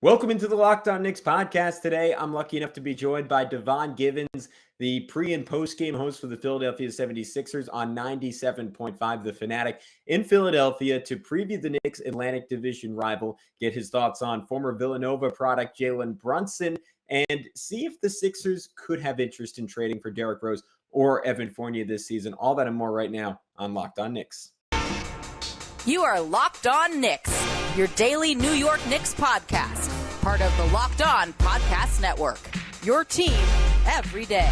Welcome into the Locked On Knicks podcast. Today, I'm lucky enough to be joined by Devon Givens, the pre- and post-game host for the Philadelphia 76ers on 97.5 The Fanatic in Philadelphia to preview the Knicks' Atlantic Division rival, get his thoughts on former Villanova product Jalen Brunson, and see if the Sixers could have interest in trading for Derrick Rose or Evan Fournier this season. All that and more right now on Locked On Knicks. You are Locked On Knicks, your daily New York Knicks podcast, part of the Locked On Podcast Network, your team every day.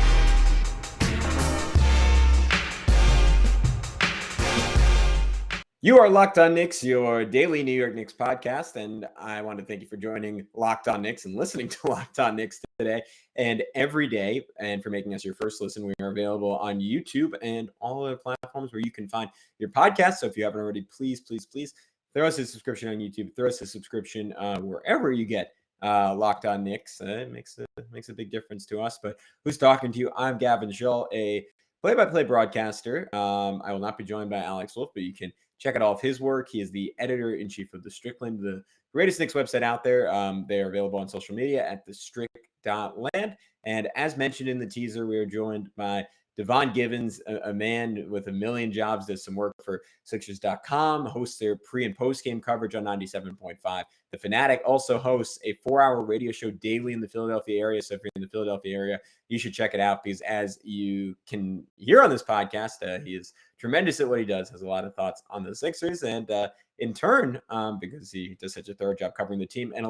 You are Locked On Knicks, your daily New York Knicks podcast, and I want to thank you for joining Locked On Knicks and listening to Locked On Knicks today and every day, and for making us your first listen. We are available on YouTube and all other platforms where you can find your podcast. So if you haven't already, please throw us a subscription on YouTube. Throw us a subscription wherever you get Locked On Knicks. It makes a big difference to us. But who's talking to you? I'm Gavin Schall, a play-by-play broadcaster. I will not be joined by Alex Wolf, but you can check out all of his work. He is the editor-in-chief of The Strickland, the greatest Knicks website out there. They are available on social media at thestrick.land. And as mentioned in the teaser, we are joined by Devon Givens, a man with a million jobs, does some work for Sixers.com, hosts their pre- and post-game coverage on 97.5. The Fanatic also hosts a 4-hour radio show daily in the Philadelphia area. So if you're in the Philadelphia area, you should check it out because as you can hear on this podcast, he is tremendous at what he does, has a lot of thoughts on the Sixers. And in turn, because he does such a thorough job covering the team and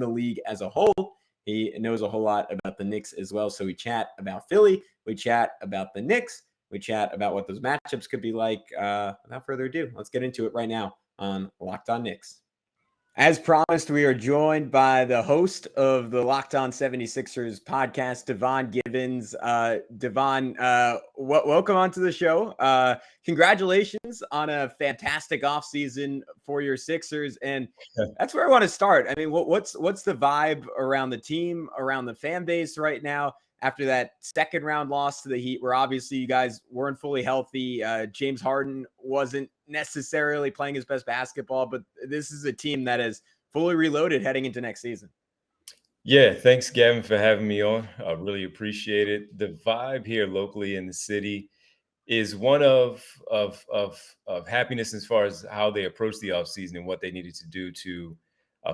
the league as a whole, he knows a whole lot about the Knicks as well. So we chat about Philly. We chat about the Knicks. We chat about what those matchups could be like. Without further ado, let's get into it right now on Locked On Knicks. As promised, we are joined by the host of the Locked On 76ers podcast, Devon Givens. Devon, welcome onto the show. Congratulations on a fantastic offseason for your Sixers. And that's where I want to start. I mean, what's the vibe around the team, around the fan base right now after that second round loss to the Heat, where obviously you guys weren't fully healthy? James Harden wasn't necessarily playing his best basketball, but this is a team that is fully reloaded heading into next season. Yeah, thanks, Gavin, for having me on. I really appreciate it. The vibe here locally in the city is one of happiness as far as how they approach the offseason and what they needed to do to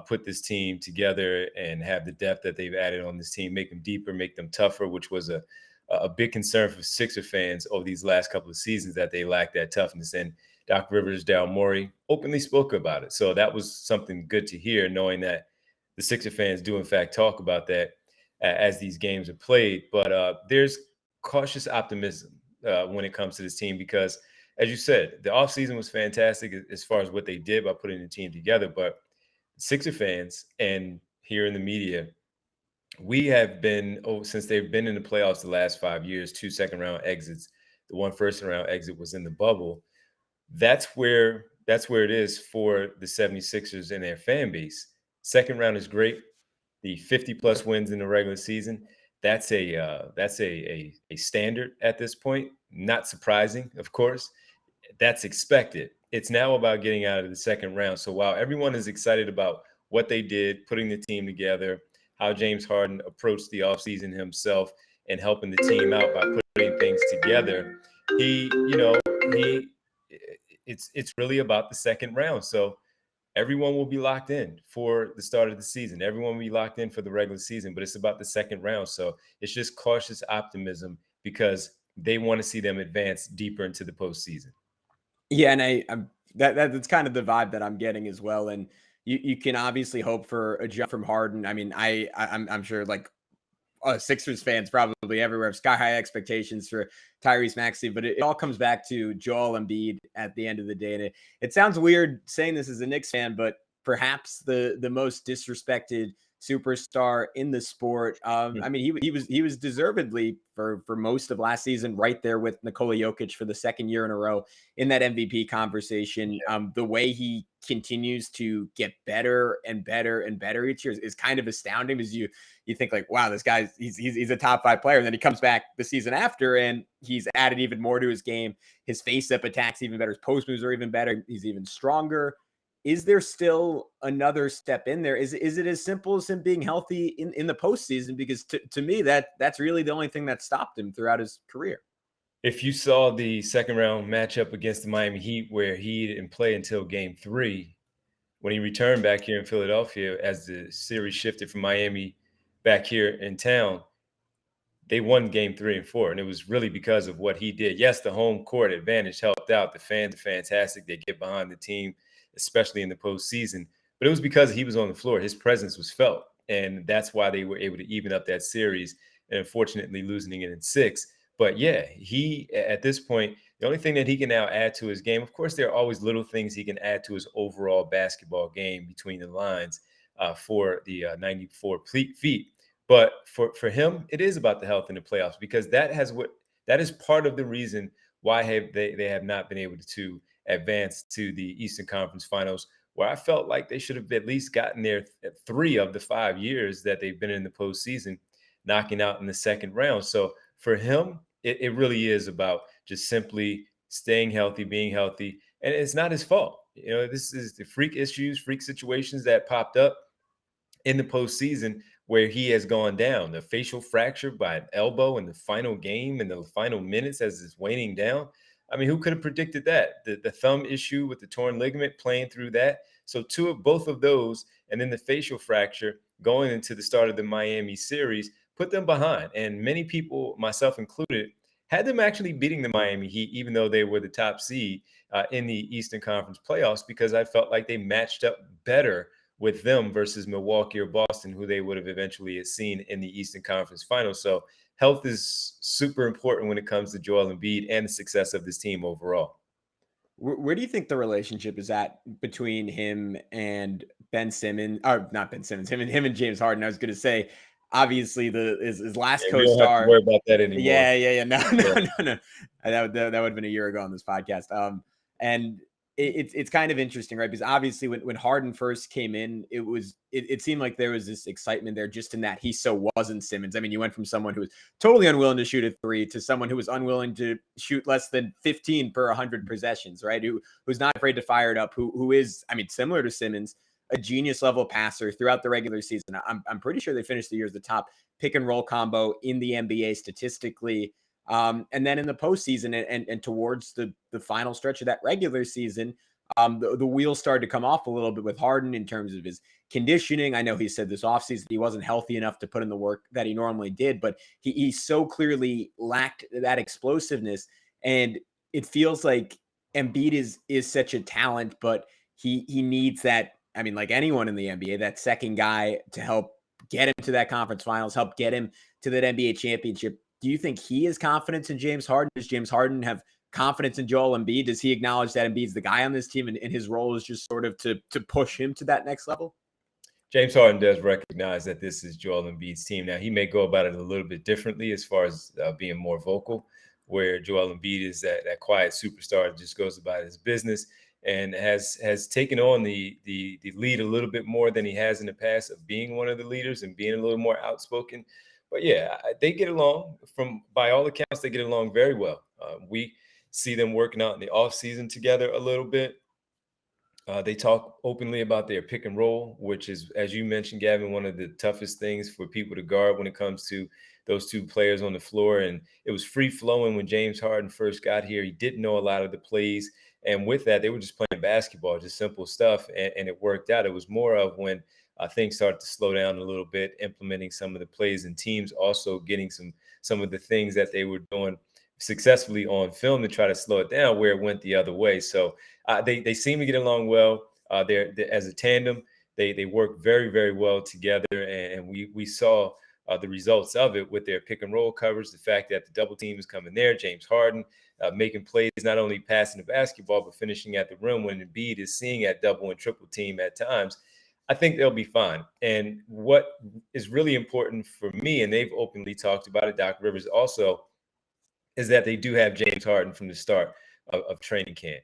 put this team together and have the depth that they've added on this team, make them deeper, make them tougher, which was a big concern for Sixer fans over these last couple of seasons, that they lacked that toughness. And Doc Rivers, Daryl Morey openly spoke about it. So that was something good to hear, knowing that the Sixer fans do, in fact, talk about that as these games are played. But there's cautious optimism when it comes to this team because, as you said, the offseason was fantastic as far as what they did by putting the team together. But Sixer fans and here in the media, we have been, since they've been in the playoffs the last 5 years, 2 second-round exits. The one first-round exit was in the bubble. That's where it is for the 76ers and their fan base. Second round is great. The 50-plus wins in the regular season, that's a standard at this point. Not surprising, of course. That's expected. It's now about getting out of the second round. So while everyone is excited about what they did, putting the team together, how James Harden approached the offseason himself and helping the team out by putting things together, it's really about the second round. So everyone will be locked in for the start of the season. Everyone will be locked in for the regular season, but it's about the second round. So it's just cautious optimism because they want to see them advance deeper into the postseason. Yeah, and that's kind of the vibe that I'm getting as well. And you can obviously hope for a jump from Harden. I mean, I'm sure like Sixers fans probably everywhere have sky high expectations for Tyrese Maxey, but it all comes back to Joel Embiid at the end of the day. And it sounds weird saying this as a Knicks fan, but perhaps the most disrespected superstar in the sport. I mean, he was deservedly for most of last season right there with Nikola Jokic for the second year in a row in that MVP conversation. The way he continues to get better and better and better each year is kind of astounding. As you think like, wow, this guy's he's a top 5 player, and then he comes back the season after and he's added even more to his game. His face-up attacks even better. His post moves are even better. He's even stronger. is there still another step in there? Is it as simple as him being healthy in the postseason? Because to me, that's really the only thing that stopped him throughout his career. If you saw the second round matchup against the Miami Heat, where he didn't play until game 3, when he returned back here in Philadelphia as the series shifted from Miami back here in town, they won game 3 and 4. And it was really because of what he did. Yes, the home court advantage helped out. The fans are fantastic. They get behind the team, especially in the postseason. But it was because he was on the floor. His presence was felt. And that's why they were able to even up that series, and unfortunately losing it in 6. But yeah, he, at this point, the only thing that he can now add to his game, of course, there are always little things he can add to his overall basketball game between the lines for the 94 feet. But for him, it is about the health in the playoffs, because that is part of the reason why they have not been able to advance to the Eastern Conference Finals, where I felt like they should have at least gotten there 3 of the 5 years that they've been in the postseason, knocking out in the second round. So for him, it really is about just simply staying healthy, being healthy, and it's not his fault. This is the freak situations that popped up in the postseason where he has gone down. The facial fracture by an elbow in the final game, in the final minutes as it's waning down. I mean, who could have predicted that? The thumb issue with the torn ligament, playing through that. So both of those, and then the facial fracture going into the start of the Miami series, put them behind. And many people, myself included, had them actually beating the Miami Heat, even though they were the top seed in the Eastern Conference playoffs, because I felt like they matched up better with them versus Milwaukee or Boston, who they would have eventually seen in the Eastern Conference Finals. So health is super important when it comes to Joel Embiid and the success of this team overall. Where do you think the relationship is at between him and Ben Simmons, or not Ben Simmons, him and James Harden? I was going to say, obviously his last We don't have to co-star. worry about that anymore. Yeah. No. That would have been a year ago on this podcast. And it's kind of interesting, right? Because obviously when Harden first came in, it seemed like there was this excitement there just in that he so wasn't Simmons. I mean, you went from someone who was totally unwilling to shoot a 3 to someone who was unwilling to shoot less than 15 per 100 possessions, right? Who's not afraid to fire it up, who is, I mean, similar to Simmons, a genius level passer throughout the regular season. I'm pretty sure they finished the year as the top pick and roll combo in the NBA statistically. And then in the postseason and towards the final stretch of that regular season, the wheels started to come off a little bit with Harden in terms of his conditioning. I know he said this offseason he wasn't healthy enough to put in the work that he normally did, but he so clearly lacked that explosiveness. And it feels like Embiid is such a talent, but he needs that. I mean, like anyone in the NBA, that second guy to help get him to that conference finals, help get him to that NBA championship. Do you think he has confidence in James Harden? Does James Harden have confidence in Joel Embiid? Does he acknowledge that Embiid's the guy on this team and his role is just sort of to push him to that next level? James Harden does recognize that this is Joel Embiid's team. Now, he may go about it a little bit differently as far as being more vocal, where Joel Embiid is that quiet superstar that just goes about his business and has taken on the lead a little bit more than he has in the past of being one of the leaders and being a little more outspoken. But yeah, they get along. By all accounts, they get along very well. We see them working out in the offseason together a little bit. They talk openly about their pick and roll, which is, as you mentioned, Gavin, one of the toughest things for people to guard when it comes to those two players on the floor. And it was free flowing when James Harden first got here. He didn't know a lot of the plays. And with that, they were just playing basketball, just simple stuff. And it worked out. It was more of when things started to slow down a little bit, implementing some of the plays, and teams also getting some of the things that they were doing successfully on film to try to slow it down, where it went the other way. So they seem to get along well. They're as a tandem. They work very, very well together, and we saw the results of it with their pick and roll coverage. The fact that the double team is coming there, James Harden making plays, not only passing the basketball but finishing at the rim when Embiid is seeing at double and triple team at times. I think they'll be fine. And what is really important for me, and they've openly talked about it, Doc Rivers also, is that they do have James Harden from the start of training camp.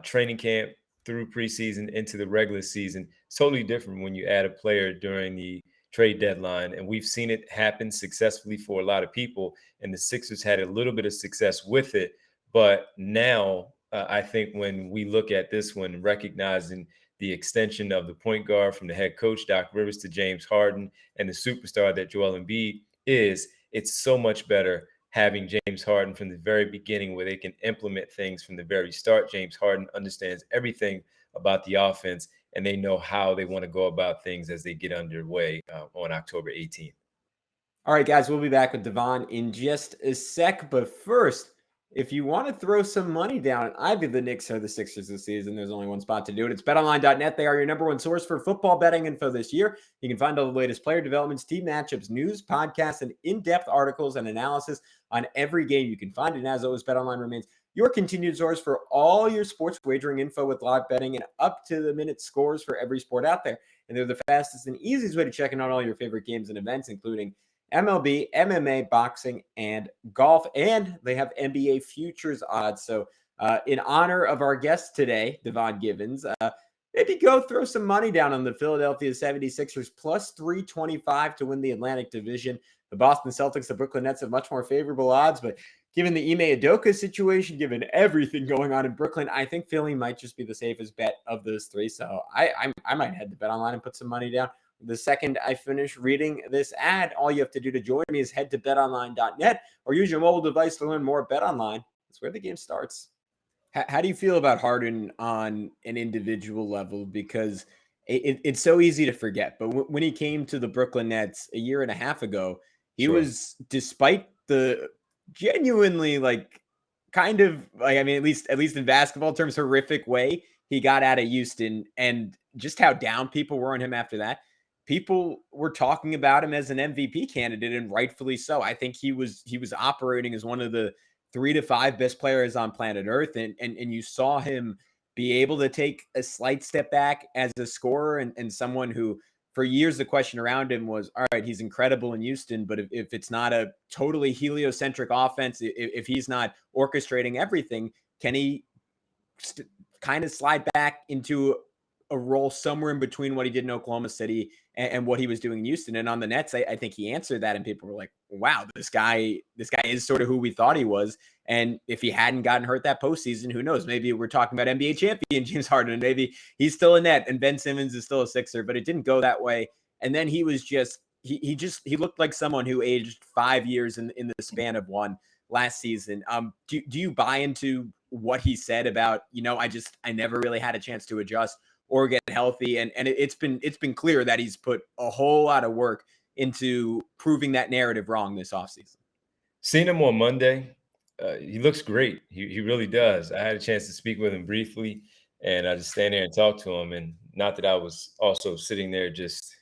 Training camp through preseason into the regular season, it's totally different when you add a player during the trade deadline. And we've seen it happen successfully for a lot of people. And the Sixers had a little bit of success with it. But now I think when we look at this one, recognizing the extension of the point guard from the head coach, Doc Rivers, to James Harden, and the superstar that Joel Embiid is, it's so much better having James Harden from the very beginning, where they can implement things from the very start. James Harden understands everything about the offense, and they know how they want to go about things as they get underway on October 18th. All right, guys, we'll be back with Devon in just a sec. But first, if you want to throw some money down on either the Knicks or the Sixers this season, there's only one spot to do it. It's betonline.net. They are your number one source for football betting info this year. You can find all the latest player developments, team matchups, news, podcasts, and in-depth articles and analysis on every game you can find. And as always, BetOnline remains your continued source for all your sports wagering info with live betting and up-to-the-minute scores for every sport out there. And they're the fastest and easiest way to check in on all your favorite games and events, including MLB, MMA, boxing, and golf. And they have NBA futures odds. So in honor of our guest today, Devon Givens, maybe go throw some money down on the Philadelphia 76ers plus 325 to win the Atlantic Division. The Boston Celtics, the Brooklyn Nets have much more favorable odds, but given the Ime Udoka situation, given everything going on in Brooklyn, I think Philly might just be the safest bet of those three. So I might head to BetOnline and put some money down. The second I finish reading this ad, all you have to do to join me is head to betonline.net or use your mobile device to learn more. BetOnline, that's where the game starts. How do you feel about Harden on an individual level? Because it's so easy to forget. But when he came to the Brooklyn Nets a year and a half ago, he was, despite the genuinely kind of I mean, at least in basketball terms, horrific way he got out of Houston, and just how down people were on him after that. People were talking about him as an MVP candidate, and rightfully so. I think he was operating as one of the 3 to 5 best players on planet Earth, and you saw him be able to take a slight step back as a scorer and someone who, for years, the question around him was, all right, he's incredible in Houston, but if it's not a totally heliocentric offense, if he's not orchestrating everything, can he kind of slide back into a role somewhere in between what he did in Oklahoma City and what he was doing in Houston? And on the Nets, I think he answered that, and people were like, wow, this guy is sort of who we thought he was. And if he hadn't gotten hurt that postseason, who knows? Maybe we're talking about NBA champion James Harden, and maybe he's still a Net and Ben Simmons is still a Sixer, but it didn't go that way. And then he was just, he looked like someone who aged 5 years in the span of one last season. Do you buy into what he said about, I never really had a chance to adjust or get healthy? And it's been clear that he's put a whole lot of work into proving that narrative wrong this offseason. Seeing him on Monday, he looks great. He really does. I had a chance to speak with him briefly, and I just stand there and talk to him. And not that I was also sitting there just,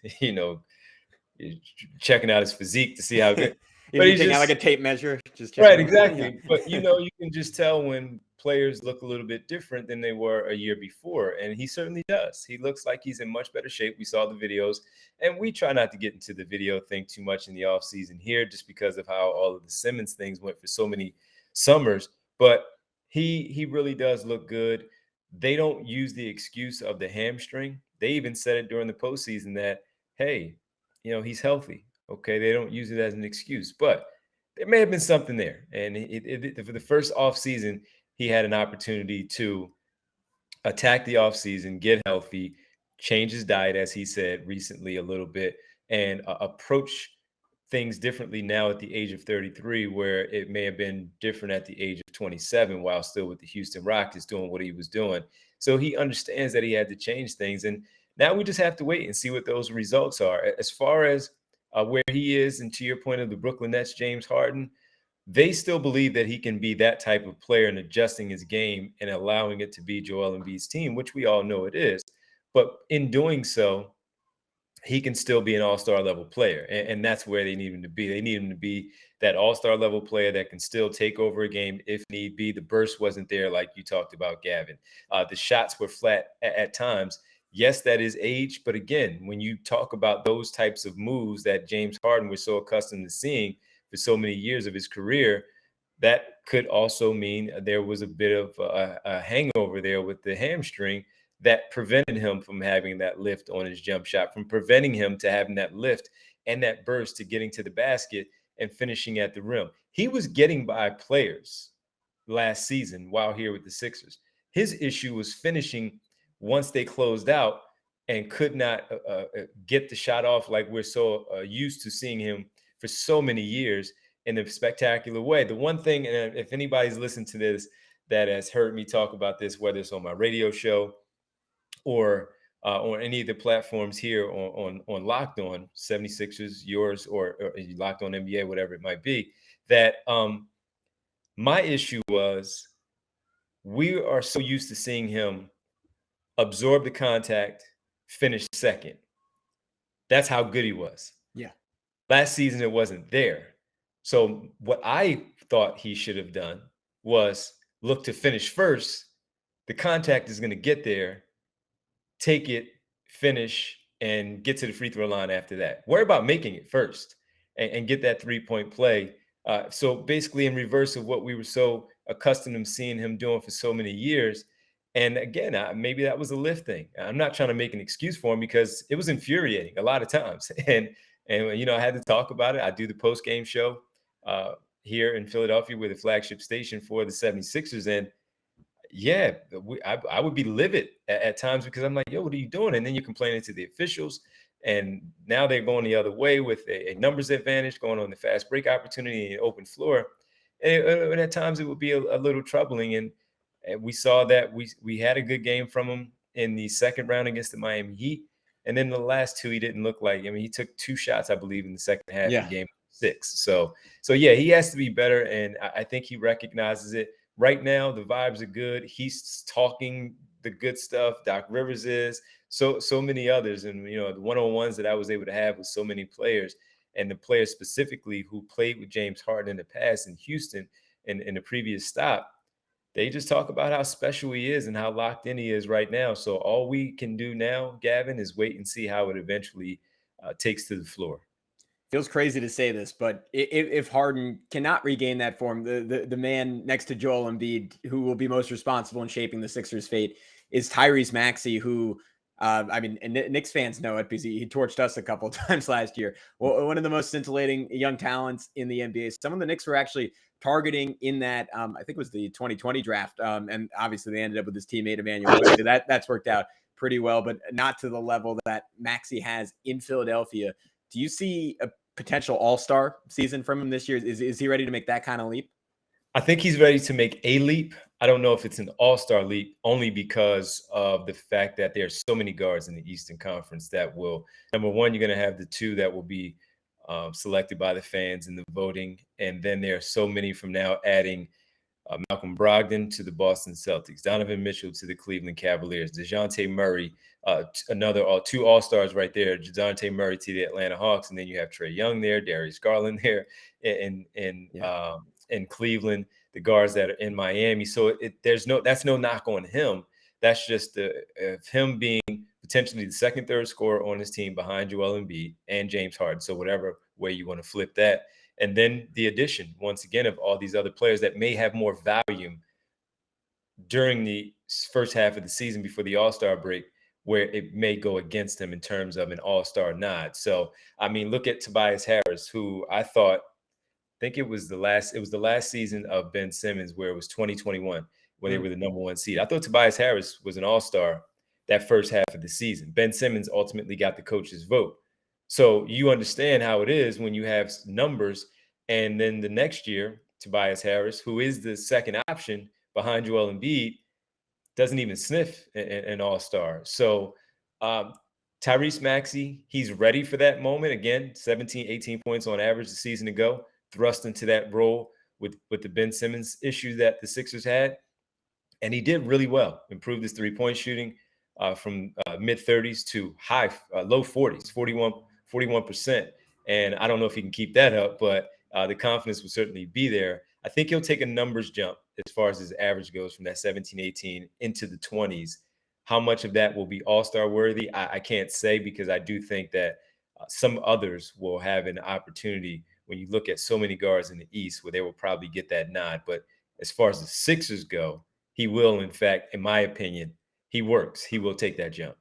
checking out his physique to see how good. But he's just like a tape measure. Just right, exactly. Yeah. But, you can just tell when players look a little bit different than they were a year before. And he certainly does. He looks like he's in much better shape. We saw the videos, and we try not to get into the video thing too much in the offseason here, just because of how all of the Simmons things went for so many summers. But he really does look good. They don't use the excuse of the hamstring. They even said it during the postseason that, hey, he's healthy. Okay, they don't use it as an excuse, but there may have been something there. And for the first offseason, he had an opportunity to attack the offseason, get healthy, change his diet, as he said recently a little bit, and approach things differently now at the age of 33, where it may have been different at the age of 27 while still with the Houston Rockets doing what he was doing. So he understands that he had to change things. And now we just have to wait and see what those results are. As far as where he is, and to your point of the Brooklyn Nets, James Harden, they still believe that he can be that type of player and adjusting his game and allowing it to be Joel Embiid's team, which we all know it is. But in doing so, he can still be an all-star level player. And that's where they need him to be. They need him to be that all-star level player that can still take over a game if need be. The burst wasn't there, like you talked about, Gavin. The shots were flat at times. Yes, that is age. But again, when you talk about those types of moves that James Harden was so accustomed to seeing for so many years of his career, that could also mean there was a bit of a hangover there with the hamstring that prevented him from having that lift on his jump shot, from preventing him to having that lift and that burst to getting to the basket and finishing at the rim. He was getting by players last season while here with the Sixers. His issue was finishing once they closed out and could not get the shot off like we're so used to seeing him for so many years in a spectacular way. The one thing, and if anybody's listened to this that has heard me talk about this, whether it's on my radio show or on any of the platforms here on Locked On 76ers, yours, or Locked On NBA, whatever it might be, that my issue was we are so used to seeing him absorb the contact, finish second. That's how good he was. Yeah. Last season, it wasn't there. So what I thought he should have done was look to finish first. The contact is going to get there, take it, finish, and get to the free throw line after that. Worry about making it first and get that three-point play. So basically in reverse of what we were so accustomed to seeing him doing for so many years. And again, maybe that was a lift thing. I'm not trying to make an excuse for him because it was infuriating a lot of times. And you know, I had to talk about it. I do the post-game show here in Philadelphia with a flagship station for the 76ers. And yeah, I would be livid at times because I'm like, yo, what are you doing? And then you're complaining to the officials. And now they're going the other way with a numbers advantage, going on the fast break opportunity and open floor. And at times it would be a little troubling. And we saw that we had a good game from him in the second round against the Miami Heat. And then the last two, he didn't look like, I mean, he took 2 shots, I believe, in the second half of game 6. So yeah, he has to be better. And I think he recognizes it. Right now, the vibes are good. He's talking the good stuff. Doc Rivers is, so many others. And, you know, the one-on-ones that I was able to have with so many players, and the players specifically who played with James Harden in the past in Houston in the previous stop, they just talk about how special he is and how locked in he is right now. So all we can do now, Gavin, is wait and see how it eventually takes to the floor. Feels crazy to say this, but if Harden cannot regain that form, the man next to Joel Embiid who will be most responsible in shaping the Sixers' fate is Tyrese Maxey, who I mean, and Knicks fans know it because he torched us a couple of times last year. Well, one of the most scintillating young talents in the NBA. Some of the Knicks were actually targeting in that, I think it was the 2020 draft. And obviously they ended up with his teammate, Emmanuel. That's worked out pretty well, but not to the level that Maxey has in Philadelphia. Do you see a potential all-star season from him this year? Is he ready to make that kind of leap? I think he's ready to make a leap. I don't know if it's an all-star leap, only because of the fact that there are so many guards in the Eastern Conference that will, number one, you're going to have the 2 that will be selected by the fans in the voting. And then there are so many from now, adding Malcolm Brogdon to the Boston Celtics, Donovan Mitchell to the Cleveland Cavaliers, DeJounte Murray, another 2 all-stars right there, DeJounte Murray to the Atlanta Hawks, and then you have Trae Young there, Darius Garland there in Cleveland, the guards that are in Miami. So that's no knock on him. That's just him being potentially the second, third scorer on his team behind Joel Embiid and James Harden. So whatever way you want to flip that. And then the addition, once again, of all these other players that may have more volume during the first half of the season before the All-Star break, where it may go against him in terms of an All-Star nod. So, I mean, look at Tobias Harris, who I think it was the last season of Ben Simmons, where it was 2021 when they were the number 1 seed. I thought Tobias Harris was an all-star that first half of the season. Ben Simmons ultimately got the coach's vote. So you understand how it is when you have numbers, and then the next year, Tobias Harris, who is the second option behind Joel Embiid, doesn't even sniff an all-star. So Tyrese Maxey, he's ready for that moment. Again, 17, 18 points on average the season ago, thrust into that role with the Ben Simmons issue that the Sixers had. And he did really well, improved his three-point shooting from mid-30s to low 40s, 41%. And I don't know if he can keep that up, but the confidence will certainly be there. I think he'll take a numbers jump as far as his average goes from that 17, 18 into the 20s. How much of that will be all-star worthy, I can't say, because I do think that some others will have an opportunity when you look at so many guards in the East where they will probably get that nod. But as far as the Sixers go, he will, in fact, in my opinion, he works. He will take that jump.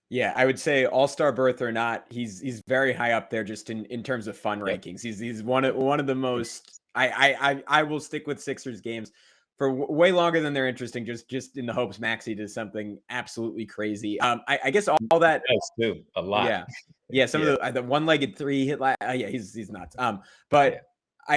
Yeah, I would say all-star berth or not, he's very high up there just in terms of fun rankings. He's one of the most. I will stick with Sixers games for way longer than they're interesting, just in the hopes Maxey does something absolutely crazy. I guess all that Else too, a lot. yeah. Yeah, some Yeah, of the one-legged three hit yeah, he's nuts. But yeah.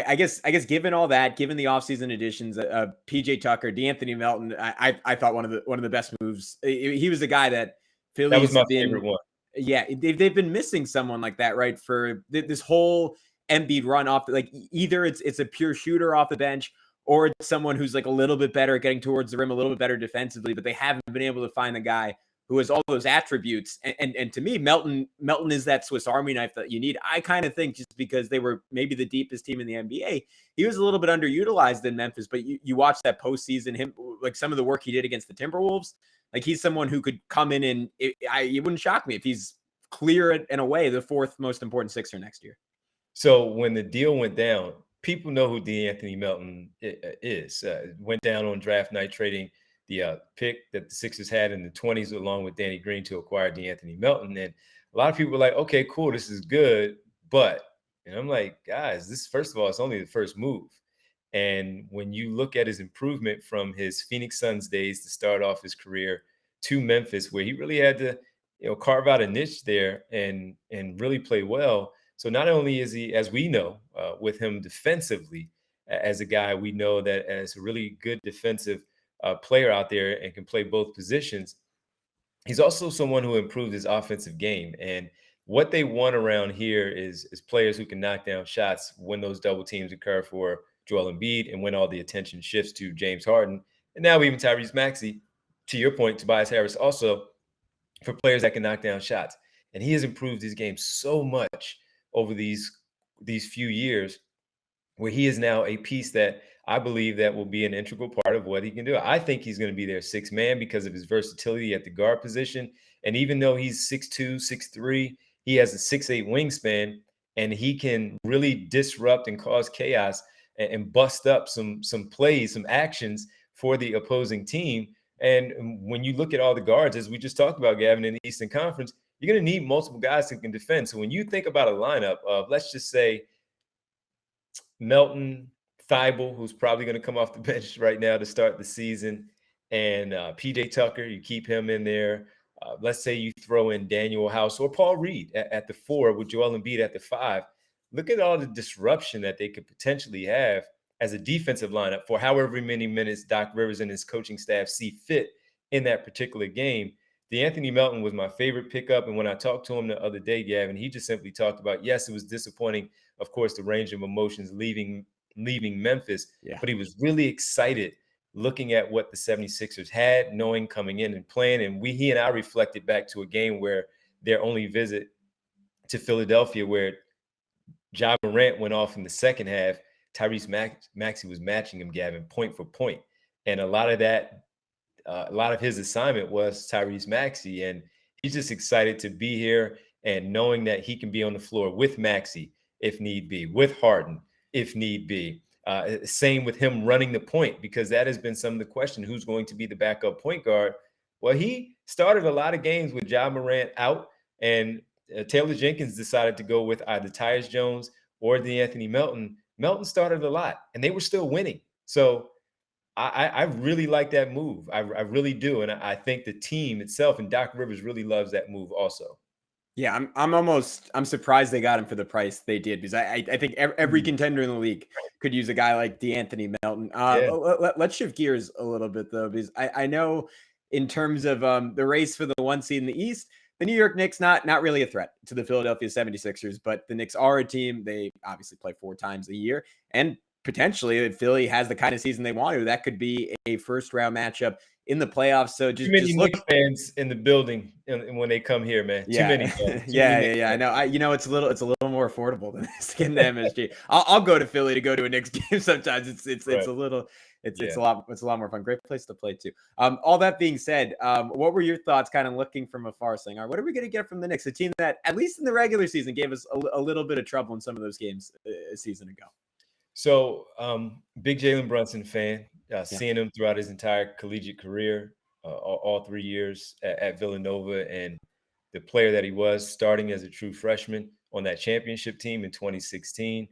I guess given all that, given the offseason additions, PJ Tucker, DeAnthony Melton, I thought one of the best moves. He was the guy that That was Philly's my been favorite one. yeah, they've been missing someone like that, right? For this whole Embiid run off, like either it's a pure shooter off the bench or it's someone who's like a little bit better at getting towards the rim, a little bit better defensively, but they haven't been able to find the guy who has all those attributes. And to me, Melton is that Swiss Army knife that you need. I kind of think just because they were maybe the deepest team in the NBA, he was a little bit underutilized in Memphis. But you watch that postseason, him like some of the work he did against the Timberwolves. Like he's someone who could come in and it wouldn't shock me if he's clear and away the fourth most important Sixer next year. So when the deal went down, people know who DeAnthony Melton is. Went down on draft night, trading the pick that the Sixers had in the 20s along with Danny Green to acquire DeAnthony Melton. And a lot of people were like, okay, cool, this is good. But, and I'm like, guys, this, first of all, it's only the first move. And when you look at his improvement from his Phoenix Suns days to start off his career to Memphis, where he really had to, carve out a niche there and really play well. So not only is he, as we know, with him defensively, as a guy we know that as a really good defensive player out there and can play both positions, he's also someone who improved his offensive game. And what they want around here is players who can knock down shots when those double teams occur for Joel Embiid and when all the attention shifts to James Harden. And now even Tyrese Maxey, to your point, Tobias Harris also, for players that can knock down shots. And he has improved his game so much over these few years, where he is now a piece that I believe that will be an integral part of what he can do. I think he's going to be their sixth man because of his versatility at the guard position. And even though he's 6'2", 6'3", he has a 6'8" wingspan, and he can really disrupt and cause chaos and bust up some plays, some actions for the opposing team. And when you look at all the guards, as we just talked about, Gavin, in the Eastern Conference, you're going to need multiple guys who can defend. So when you think about a lineup of, let's just say, Melton, Thibault, who's probably going to come off the bench right now to start the season, and PJ Tucker, you keep him in there. Let's say you throw in Daniel House or Paul Reed at the 4 with Joel Embiid at the 5. Look at all the disruption that they could potentially have as a defensive lineup for however many minutes Doc Rivers and his coaching staff see fit in that particular game. DeAnthony Melton was my favorite pickup. And when I talked to him the other day, Gavin, he just simply talked about, yes, it was disappointing, of course, the range of emotions leaving Memphis, but he was really excited looking at what the 76ers had, knowing coming in and playing. And he and I reflected back to a game where their only visit to Philadelphia, where Ja Morant went off in the second half, Tyrese Maxey was matching him, Gavin, point for point. And a lot of his assignment was Tyrese Maxey. And he's just excited to be here and knowing that he can be on the floor with Maxey if need be, with Harden if need be. Same with him running the point, because that has been some of the question, who's going to be the backup point guard? Well, he started a lot of games with Ja Morant out, and Taylor Jenkins decided to go with either Tyus Jones or DeAnthony Melton. Melton started a lot, and they were still winning. So I really like that move. I really do. And I think the team itself and Doc Rivers really loves that move also. Yeah, I'm surprised they got him for the price they did, because I think every contender in the league could use a guy like DeAnthony Melton. Let's shift gears a little bit though, because I know in terms of the race for the 1 seed in the East, the New York Knicks not really a threat to the Philadelphia 76ers, but the Knicks are a team. They obviously play 4 times a year, and potentially if Philly has the kind of season they want to, that could be a first round matchup in the playoffs. So just look, Knicks fans in the building and when they come here, man. Yeah. Too many fans. I know. It's a little more affordable than skin the MSG. I'll go to Philly to go to a Knicks game sometimes. It's right. It's a lot more fun. Great place to play too. All that being said, what were your thoughts kind of looking from afar, saying, all right, what are we going to get from the Knicks, a team that at least in the regular season gave us a little bit of trouble in some of those games a season ago? So big Jalen Brunson fan, seeing him throughout his entire collegiate career, all 3 years at Villanova, and the player that he was starting as a true freshman on that championship team in 2016,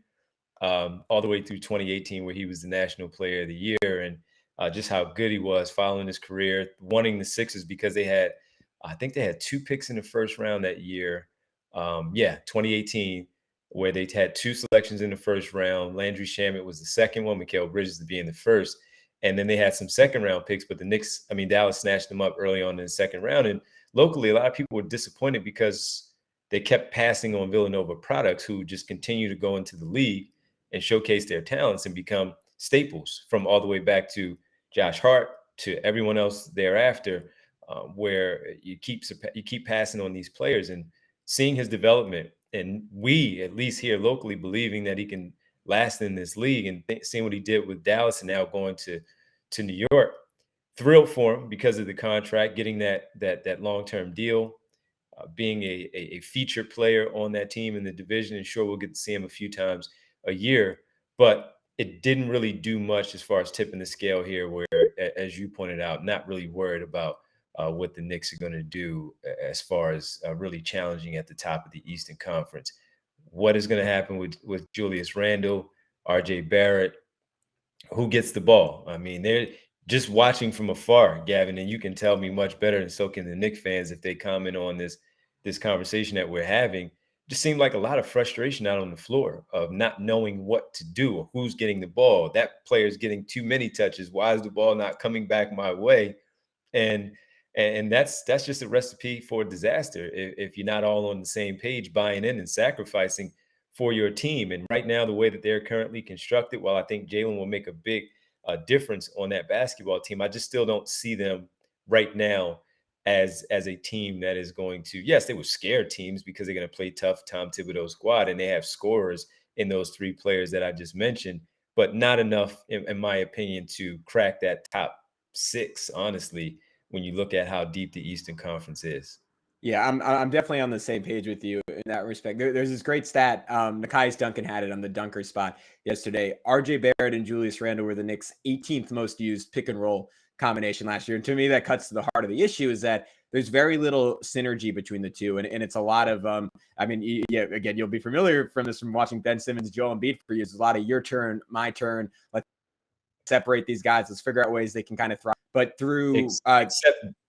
all the way through 2018, where he was the National Player of the Year. And just how good he was following his career, wanting the Sixers because I think they had 2 picks in the first round that year. 2018, where they had 2 selections in the first round. Landry Shamet was the second one, Mikal Bridges to be in the first. And then they had some second round picks, but Dallas snatched them up early on in the second round. And locally, a lot of people were disappointed because they kept passing on Villanova products who just continue to go into the league and showcase their talents and become staples, from all the way back to Josh Hart to everyone else thereafter, where you keep passing on these players and seeing his development. And we, at least here locally, believing that he can last in this league, and seeing what he did with Dallas and now going to New York. Thrilled for him because of the contract, getting that long-term deal, being a featured player on that team in the division. And sure, we'll get to see him a few times a year, but it didn't really do much as far as tipping the scale here, where, as you pointed out, not really worried about what the Knicks are going to do as far as really challenging at the top of the Eastern Conference. What is going to happen with Julius Randle, RJ Barrett, who gets the ball? I mean, they're just watching from afar, Gavin, and you can tell me much better, and so can the Knicks fans if they comment on this conversation that we're having. Just seemed like a lot of frustration out on the floor of not knowing what to do or who's getting the ball. That player's getting too many touches. Why is the ball not coming back my way? And that's just a recipe for disaster if you're not all on the same page, buying in and sacrificing for your team. And right now, the way that they're currently constructed, while I think Jalen will make a big difference on that basketball team, I just still don't see them right now as a team that is going to, yes, they were scared teams because they're going to play tough Tom Thibodeau squad, and they have scorers in those 3 players that I just mentioned, but not enough, in my opinion, to crack that top 6, honestly, when you look at how deep the Eastern Conference is. Yeah, I'm definitely on the same page with you in that respect. There's this great stat. Nekias Duncan had it on the dunker spot yesterday. RJ Barrett and Julius Randle were the Knicks' 18th most used pick and roll combination last year. And to me, that cuts to the heart of the issue, is that there's very little synergy between the two. And it's a lot of, again, you'll be familiar from watching Ben Simmons, Joel Embiid for years. There's a lot of your turn, my turn. Let's separate these guys. Let's figure out ways they can kind of thrive. But through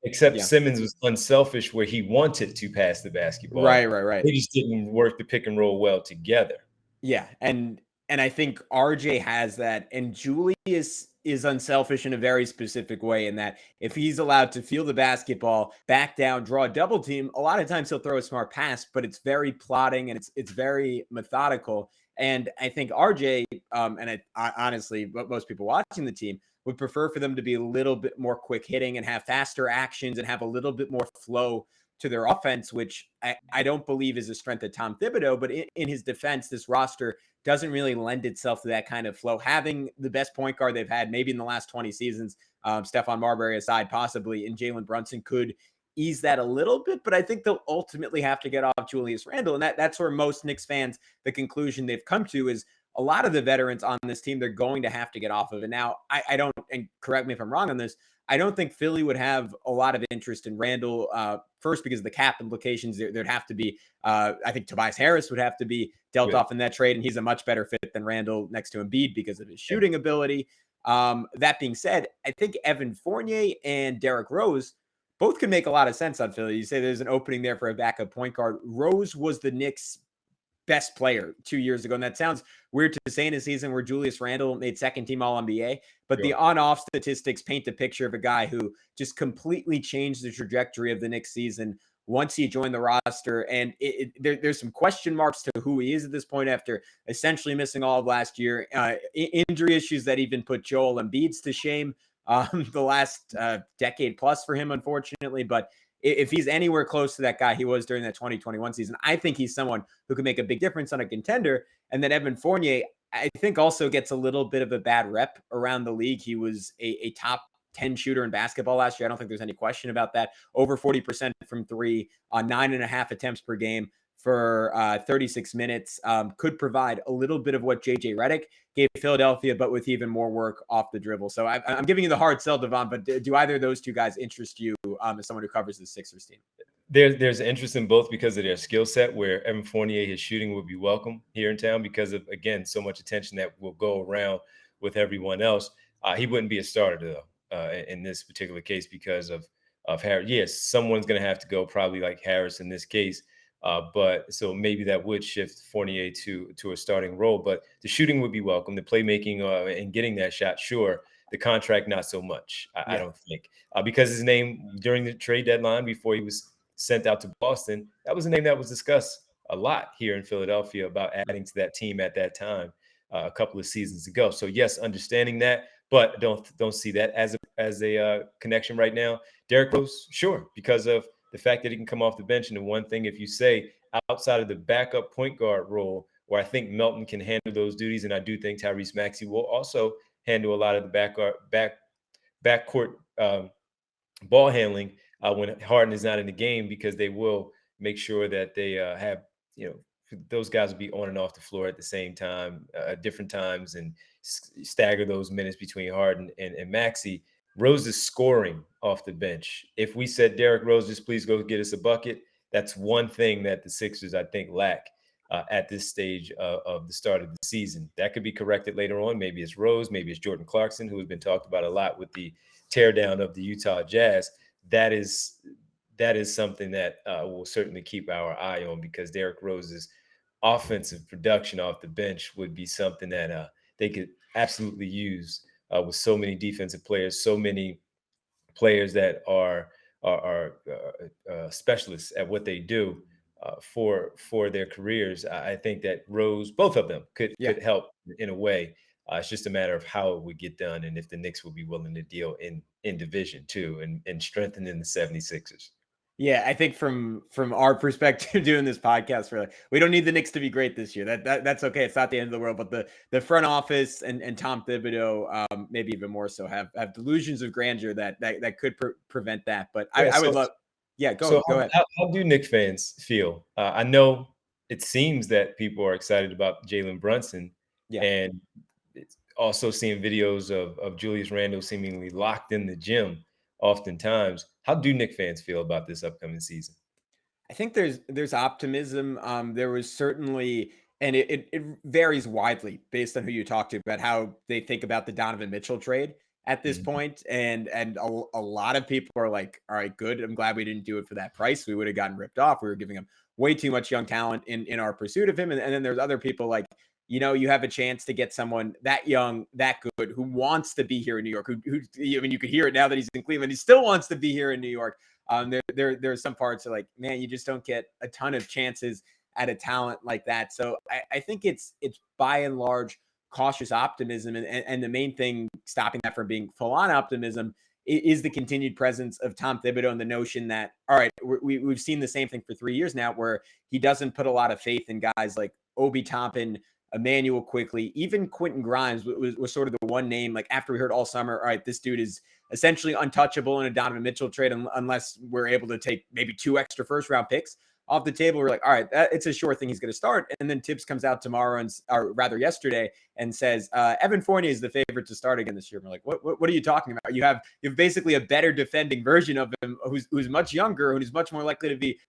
except Simmons was unselfish, where he wanted to pass the basketball. Right. They just didn't work the pick and roll well together. Yeah, and I think RJ has that, and Julius is unselfish in a very specific way, in that if he's allowed to feel the basketball, back down, draw a double team, a lot of times he'll throw a smart pass, but it's very plotting and it's very methodical. And I think RJ, and I honestly, most people watching the team would prefer for them to be a little bit more quick hitting and have faster actions and have a little bit more flow to their offense, which I don't believe is a strength of Tom Thibodeau. But in his defense, this roster doesn't really lend itself to that kind of flow. Having the best point guard they've had maybe in the last 20 seasons, Stephon Marbury aside, possibly, and Jalen Brunson could ease that a little bit, but I think they'll ultimately have to get off Julius Randle. And that's where most Knicks fans, the conclusion they've come to is a lot of the veterans on this team, they're going to have to get off of it. Now, I don't, and correct me if I'm wrong on this, I don't think Philly would have a lot of interest in Randle, first because of the cap implications. There'd have to be, I think Tobias Harris would have to be dealt off in that trade, and he's a much better fit than Randle next to Embiid because of his shooting ability. That being said, I think Evan Fournier and Derrick Rose both can make a lot of sense on Philly. You say there's an opening there for a backup point guard. Rose was the Knicks' best player 2 years ago. And that sounds weird to say in a season where Julius Randle made second team All-NBA, but the on-off statistics paint a picture of a guy who just completely changed the trajectory of the Knicks season once he joined the roster. And there's some question marks to who he is at this point after essentially missing all of last year. Injury issues that even put Joel Embiid to shame the last decade plus for him, unfortunately. But if he's anywhere close to that guy he was during that 2021 season, I think he's someone who can make a big difference on a contender. And then Evan Fournier, I think, also gets a little bit of a bad rep around the league. He was a top 10 shooter in basketball last year. I don't think there's any question about that. Over 40% from three on 9.5 attempts per game for 36 minutes, could provide a little bit of what JJ Redick gave Philadelphia, but with even more work off the dribble. So I'm giving you the hard sell, Devon, but do either of those two guys interest you as someone who covers the Sixers team? There's interest in both because of their skill set, where Evan Fournier, his shooting would be welcome here in town because of, again, so much attention that will go around with everyone else. He wouldn't be a starter though in this particular case because of Harris. Yes, someone's going to have to go, probably like Harris in this case. But so maybe that would shift Fournier to a starting role. But the shooting would be welcome. The playmaking and getting that shot, sure. The contract, not so much. I don't think because his name during the trade deadline before he was sent out to Boston, that was a name that was discussed a lot here in Philadelphia about adding to that team at that time a couple of seasons ago. So yes, understanding that, but don't see that as a connection right now. Derrick Rose, sure, because of the fact that he can come off the bench. And the one thing, if you say outside of the backup point guard role, where I think Melton can handle those duties, and I do think Tyrese Maxey will also handle a lot of the backcourt ball handling when Harden is not in the game, because they will make sure that they have, those guys will be on and off the floor at the same time, at different times, and stagger those minutes between Harden and Maxey. Rose is scoring off the bench. If we said, Derrick Rose, just please go get us a bucket, that's one thing that the Sixers, I think, lack at this stage of the start of the season. That could be corrected later on. Maybe it's Rose, maybe it's Jordan Clarkson, who has been talked about a lot with the teardown of the Utah Jazz. That is something that we'll certainly keep our eye on, because Derrick Rose's offensive production off the bench would be something that they could absolutely use with so many defensive players, so many players that are specialists at what they do for their careers. I think that Rose, both of them, could help in a way. It's just a matter of how it would get done, and if the Knicks would be willing to deal in division too, and strengthening the 76ers. Yeah, I think from our perspective doing this podcast, we don't need the Knicks to be great this year. That's okay. It's not the end of the world. But the front office and Tom Thibodeau, maybe even more so, have delusions of grandeur that could prevent that. But I would love. Yeah, go ahead. How do Knicks fans feel? I know it seems that people are excited about Jalen Brunson, and it's also seeing videos of Julius Randle seemingly locked in the gym oftentimes. How do Knicks fans feel about this upcoming season? I think there's optimism. There was certainly, and it varies widely based on who you talk to about how they think about the Donovan Mitchell trade at this point. And a lot of people are like, all right, good. I'm glad we didn't do it for that price. We would have gotten ripped off. We were giving him way too much young talent in our pursuit of him. And then there's other people like, you have a chance to get someone that young, that good, who wants to be here in New York. Who I mean, you could hear it now that he's in Cleveland. He still wants to be here in New York. There's some parts of like, man, you just don't get a ton of chances at a talent like that. So I think it's by and large cautious optimism, and the main thing stopping that from being full on optimism is the continued presence of Tom Thibodeau and the notion that, all right, we've seen the same thing for 3 years now, where he doesn't put a lot of faith in guys like Obi Toppin, Emmanuel Quickly, even Quentin Grimes was sort of the one name, like after we heard all summer, all right, this dude is essentially untouchable in a Donovan Mitchell trade unless we're able to take maybe 2 extra first round picks off the table. We're like, all right, it's a sure thing he's going to start. And then Tibbs comes out tomorrow, or rather yesterday, and says Evan Fournier is the favorite to start again this year. We're like, what are you talking about? You have basically a better defending version of him who's much younger, who's much more likely to be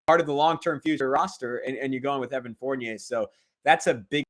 part of the long-term future roster, and you're going with Evan Fournier. So that's a big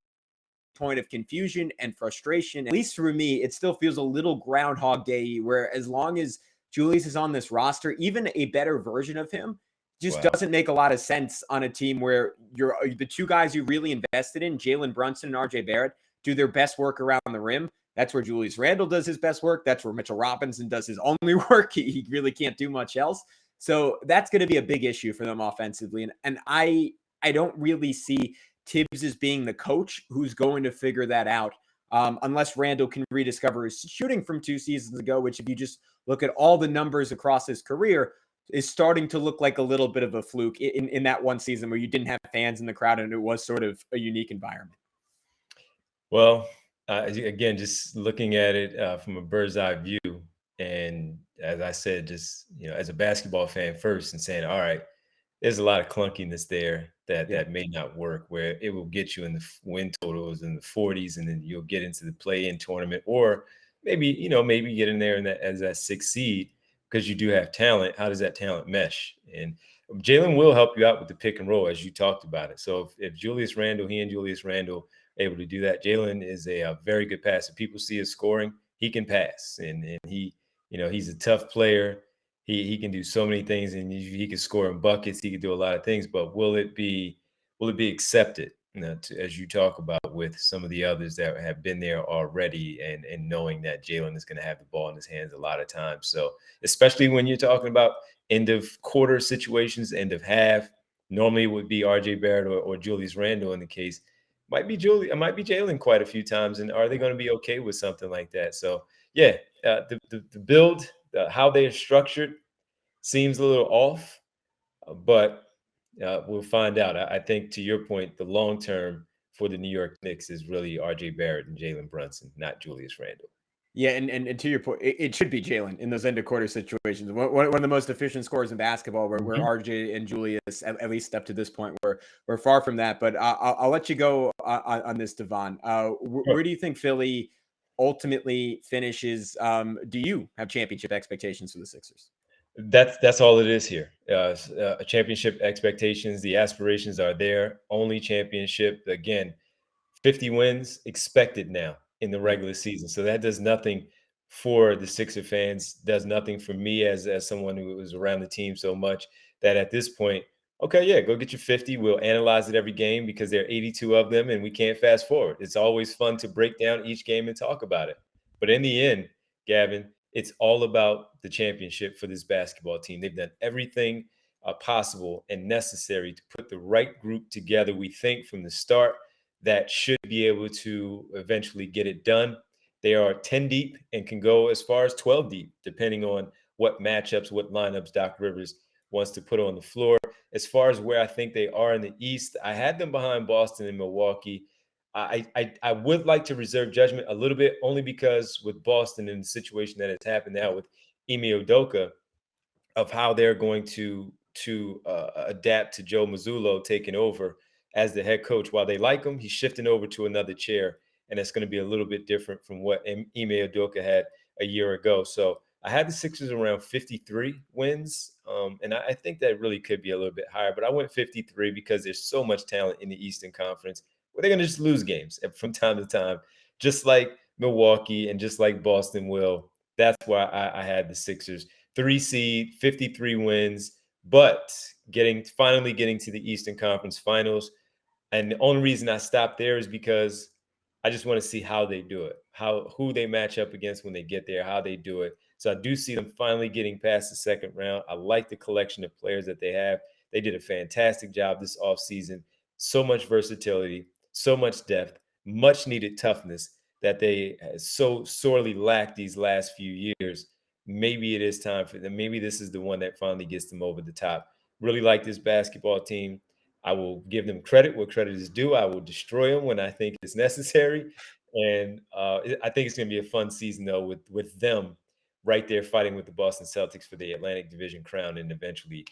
point of confusion and frustration. At least for me, it still feels a little Groundhog Day, where as long as Julius is on this roster, even a better version of him just doesn't make a lot of sense on a team where the two guys you really invested in, Jalen Brunson and RJ Barrett, do their best work around the rim. That's where Julius Randle does his best work. That's where Mitchell Robinson does his only work. He really can't do much else. So that's going to be a big issue for them offensively. And I don't really see Tibbs as being the coach who's going to figure that out, unless Randle can rediscover his shooting from 2 seasons ago, which if you just look at all the numbers across his career, is starting to look like a little bit of a fluke in that one season where you didn't have fans in the crowd and it was sort of a unique environment. Well, again, just looking at it from a bird's eye view, and as I said, just as a basketball fan first, and saying, all right, there's a lot of clunkiness there that may not work, where it will get you in the win totals in the 40s, and then you'll get into the play-in tournament, or maybe get in there as that 6th seed because you do have talent. How does that talent mesh? And Jalen will help you out with the pick and roll, as you talked about it. So if Julius Randle, he and Julius Randle able to do that. Jalen is a very good passer. People see his scoring. He can pass, and he, he's a tough player. He can do so many things, and he can score in buckets. He can do a lot of things, but will it be accepted? As you talk about with some of the others that have been there already, and knowing that Jalen is going to have the ball in his hands a lot of times. So especially when you're talking about end of quarter situations, end of half, normally it would be RJ Barrett or Julius Randle in the case. Might be Jalen quite a few times. And are they going to be okay with something like that? So yeah, the build, how they are structured seems a little off, but we'll find out. I think, to your point, the long term for the New York Knicks is really RJ Barrett and Jalen Brunson, not Julius Randle. Yeah, and to your point, it should be Jalen in those end of quarter situations. One of the most efficient scorers in basketball, where RJ and Julius, at least up to this point, we're far from that. But I'll let you go on this, Devon. Where do you think Philly ultimately finishes? Do you have championship expectations for the Sixers? That's all it is here. Championship expectations, the aspirations are there. Only championship. Again, 50 wins expected now in the regular season. So that does nothing for the Sixer fans, does nothing for me as someone who was around the team so much, that at this point, okay, yeah, go get your 50. We'll analyze it every game because there are 82 of them and we can't fast forward. It's always fun to break down each game and talk about it. But in the end, Gavin, it's all about the championship for this basketball team. They've done everything possible and necessary to put the right group together, we think, from the start, that should be able to eventually get it done. They are 10 deep and can go as far as 12 deep, depending on what matchups, what lineups Doc Rivers wants to put on the floor. As far as where I think they are in the East, I had them behind Boston and Milwaukee. I would like to reserve judgment a little bit, only because with Boston and the situation that has happened now with Ime Udoka, of how they're going to adapt to Joe Mazzulla taking over as the head coach. While they like him, he's shifting over to another chair, and it's going to be a little bit different from what Ime Udoka had a year ago. So I had the Sixers around 53 wins, and I think that really could be a little bit higher, but I went 53 because there's so much talent in the Eastern Conference where they're going to just lose games from time to time, just like Milwaukee and just like Boston will. That's why I had the Sixers 3 seed, 53 wins, but finally getting to the Eastern Conference Finals. And the only reason I stopped there is because I just want to see how they do it, who they match up against when they get there, how they do it. So I do see them finally getting past the second round. I like the collection of players that they have. They did a fantastic job this offseason. So much versatility, so much depth, much needed toughness that they so sorely lacked these last few years. Maybe it is time for them. Maybe this is the one that finally gets them over the top. Really like this basketball team. I will give them credit where credit is due. I will destroy them when I think it's necessary. And I think it's going to be a fun season, though, with them right there fighting with the Boston Celtics for the Atlantic Division crown, and eventually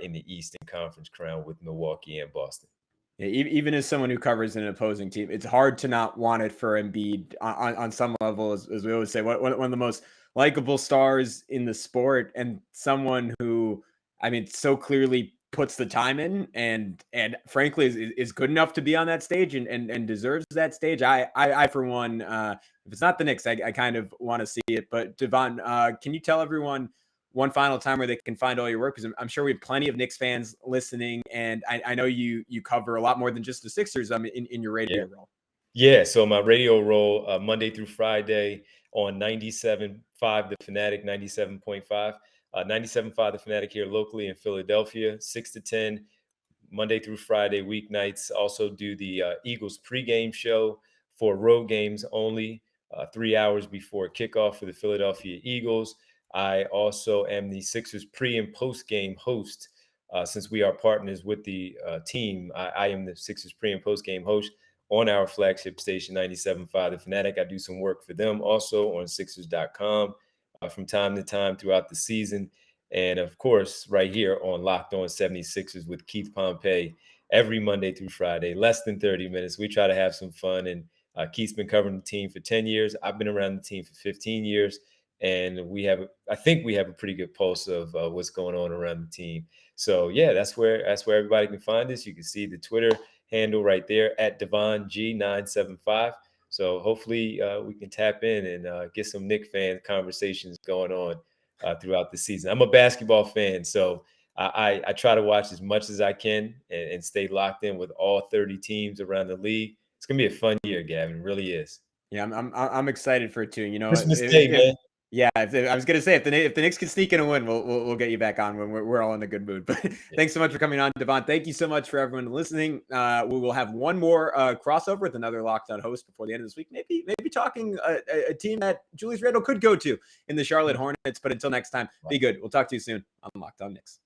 in the Eastern Conference crown with Milwaukee and Boston. Yeah, even as someone who covers an opposing team, it's hard to not want it for Embiid on some level, as we always say, one of the most likable stars in the sport, and someone who, I mean, so clearly puts the time in and frankly is good enough to be on that stage and deserves that stage. I for one, if it's not the Knicks, I kind of want to see it. But Devon, can you tell everyone one final time where they can find all your work? Because I'm sure we have plenty of Knicks fans listening, and I know you cover a lot more than just the Sixers in your radio role. Yeah, so my radio role Monday through Friday on 97.5 The Fanatic, 97.5. 97.5 The Fanatic here locally in Philadelphia, 6 to 10, Monday through Friday, weeknights. Also do the Eagles pregame show for road games only, 3 hours before kickoff for the Philadelphia Eagles. I also am the Sixers pre and post game host. Since we are partners with the team, I am the Sixers pre and post game host on our flagship station, 97.5 The Fanatic. I do some work for them also on Sixers.com from time to time throughout the season. And of course, right here on Locked On 76ers with Keith Pompey every Monday through Friday, less than 30 minutes. We try to have some fun. And Keith's been covering the team for 10 years. I've been around the team for 15 years. And I think we have a pretty good pulse of what's going on around the team. So yeah, that's where everybody can find us. You can see the Twitter handle right there at Devon G975. So hopefully we can tap in and get some Knick fan conversations going on throughout the season. I'm a basketball fan, so I try to watch as much as I can and stay locked in with all 30 teams around the league. It's gonna be a fun year, Gavin. It really is. Yeah, I'm excited for it too. Christmas Day, man. Yeah, I was gonna say if the Knicks can sneak in a win, we'll get you back on when we're all in a good mood. But thanks so much for coming on, Devon. Thank you so much for everyone listening. We will have one more crossover with another Locked On host before the end of this week. Maybe talking a team that Julius Randle could go to in the Charlotte Hornets. But until next time, be good. We'll talk to you soon on Locked On Knicks.